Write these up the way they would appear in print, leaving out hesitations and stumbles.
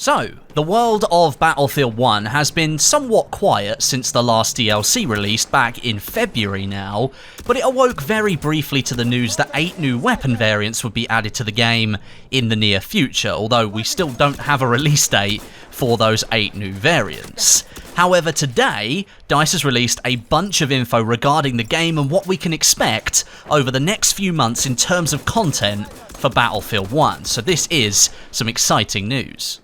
So, the world of Battlefield 1 has been somewhat quiet since the last DLC released back in February now, but it awoke very briefly to the news that 8 new weapon variants would be added to the game in the near future, although we still don't have a release date for those 8 new variants. However, today, DICE has released a bunch of info regarding the game and what we can expect over the next few months in terms of content for Battlefield 1, so this is some exciting news.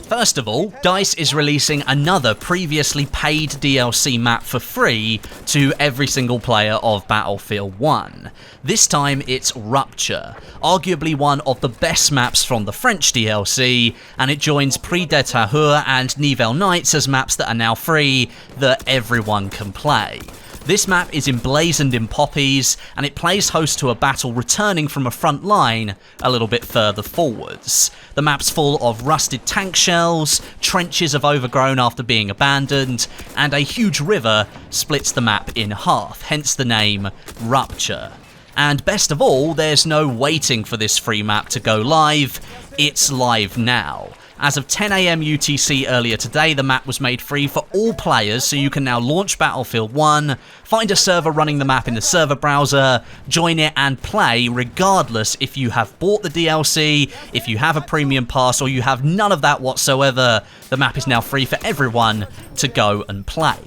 First of all, DICE is releasing another previously paid DLC map for free to every single player of Battlefield 1. This time it's Rupture, arguably one of the best maps from the French DLC, and it joins Prix de Tahur and Nivelle Nights as maps that are now free that everyone can play. This map is emblazoned in poppies, and it plays host to a battle returning from a front line a little bit further forwards. The map's full of rusted tank shells, trenches have overgrown after being abandoned, and a huge river splits the map in half, hence the name Rupture. And best of all, there's no waiting for this free map to go live, it's live now. As of 10 AM UTC earlier today, the map was made free for all players, so you can now launch Battlefield 1, find a server running the map in the server browser, join it and play regardless if you have bought the DLC, if you have a premium pass, or you have none of that whatsoever. The map is now free for everyone to go and play.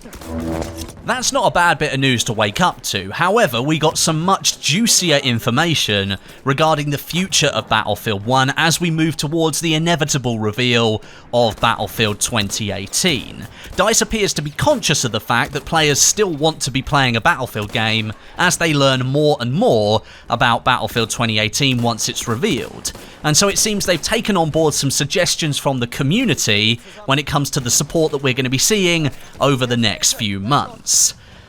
That's not a bad bit of news to wake up to. However, we got some much juicier information regarding the future of Battlefield 1 as we move towards the inevitable reveal of Battlefield 2018. DICE appears to be conscious of the fact that players still want to be playing a Battlefield game as they learn more and more about Battlefield 2018 once it's revealed. And so it seems they've taken on board some suggestions from the community when it comes to the support that we're going to be seeing over the next few months.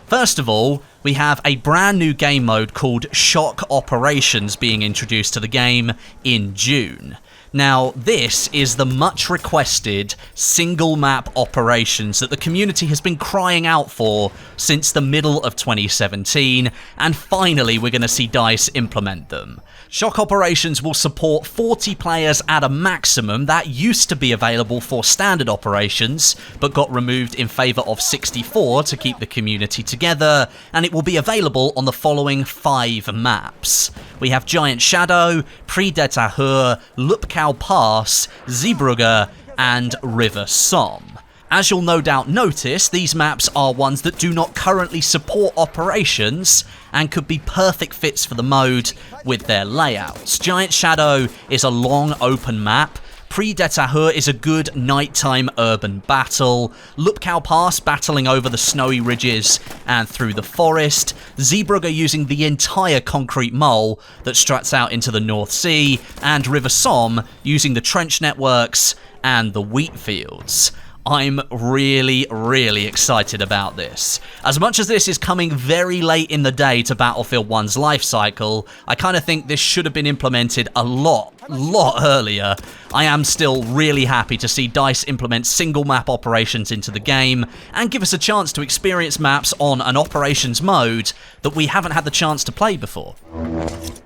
First of all, we have a brand new game mode called Shock Operations being introduced to the game in June. Now, this is the much requested single map operations that the community has been crying out for since the middle of 2017, and finally we're going to see DICE implement them. Shock Operations will support 40 players at a maximum. That used to be available for standard operations, but got removed in favour of 64 to keep the community together, and it will be available on the following 5 maps. We have Giant Shadow, Prix de Tahur, Lupkau Pass, Zeebrugge, and River Somme. As you'll no doubt notice, these maps are ones that do not currently support operations and could be perfect fits for the mode with their layouts. Giant Shadow is a long open map. Prix de Tahur is a good nighttime urban battle. Lupkau Pass battling over the snowy ridges and through the forest. Zeebrugge using the entire concrete mole that struts out into the North Sea. And River Somme using the trench networks and the wheat fields. I'm really excited about this. As much as this is coming very late in the day to Battlefield 1's life cycle, I kind of think this should have been implemented a lot earlier. I am still really happy to see DICE implement single map operations into the game and give us a chance to experience maps on an operations mode that we haven't had the chance to play before.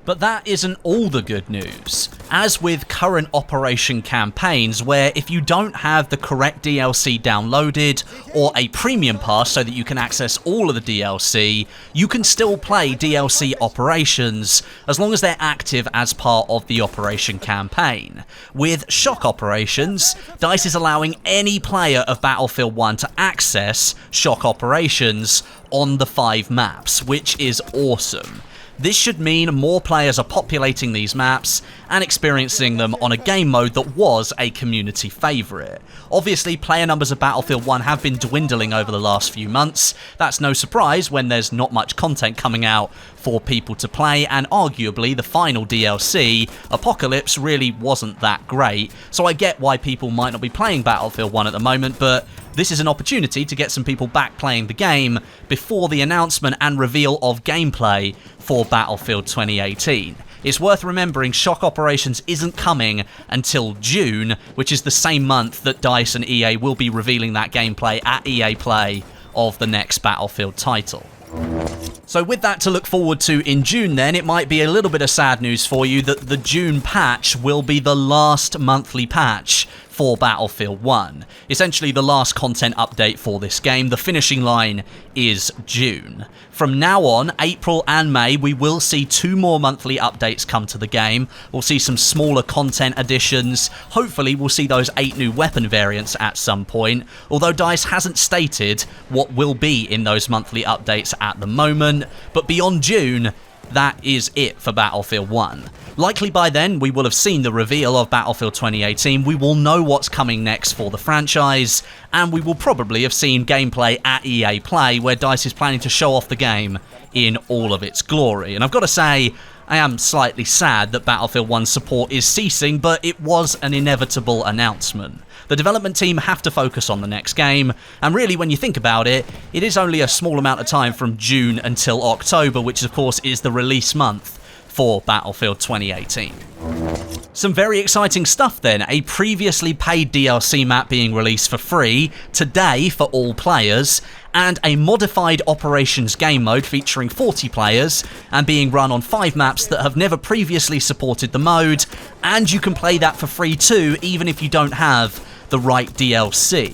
But that isn't all the good news. As with current operation campaigns, where if you don't have the correct DLC downloaded or a premium pass so that you can access all of the DLC, you can still play DLC operations as long as they're active as part of the operation campaign. With Shock Operations, DICE is allowing any player of Battlefield 1 to access Shock Operations on the 5 maps, which is awesome. This should mean more players are populating these maps and experiencing them on a game mode that was a community favourite. Obviously, player numbers of Battlefield 1 have been dwindling over the last few months. That's no surprise when there's not much content coming out for people to play, and arguably the final DLC, Apocalypse, really wasn't that great. So I get why people might not be playing Battlefield 1 at the moment, but this is an opportunity to get some people back playing the game before the announcement and reveal of gameplay for Battlefield 2018. It's worth remembering Shock Operations isn't coming until June, which is the same month that DICE and EA will be revealing that gameplay at EA Play of the next Battlefield title. So with that to look forward to in June then, it might be a little bit of sad news for you that the June patch will be the last monthly patch for Battlefield 1. Essentially the last content update for this game. The finishing line is June. From now on, April and May, we will see 2 more monthly updates come to the game. We'll see some smaller content additions. Hopefully we'll see those 8 new weapon variants at some point, although DICE hasn't stated what will be in those monthly updates at the moment. But beyond June, that is it for Battlefield 1. Likely by then, we will have seen the reveal of Battlefield 2018, we will know what's coming next for the franchise, and we will probably have seen gameplay at EA Play, where DICE is planning to show off the game in all of its glory. And I've got to say, I am slightly sad that Battlefield 1's support is ceasing, but it was an inevitable announcement. The development team have to focus on the next game, and really when you think about it, it is only a small amount of time from June until October, which of course is the release month for Battlefield 2018. Some very exciting stuff then, a previously paid DLC map being released for free today for all players, and a modified operations game mode featuring 40 players and being run on 5 maps that have never previously supported the mode, and you can play that for free too, even if you don't have the right DLC.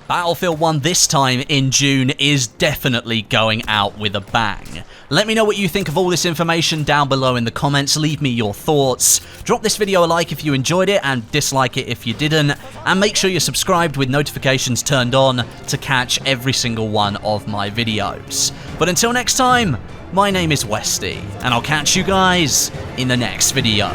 Battlefield 1 this time in June is definitely going out with a bang. Let me know what you think of all this information down below in the comments, leave me your thoughts. Drop this video a like if you enjoyed it and dislike it if you didn't, and make sure you're subscribed with notifications turned on to catch every single one of my videos. But until next time, my name is Westie, and I'll catch you guys in the next video.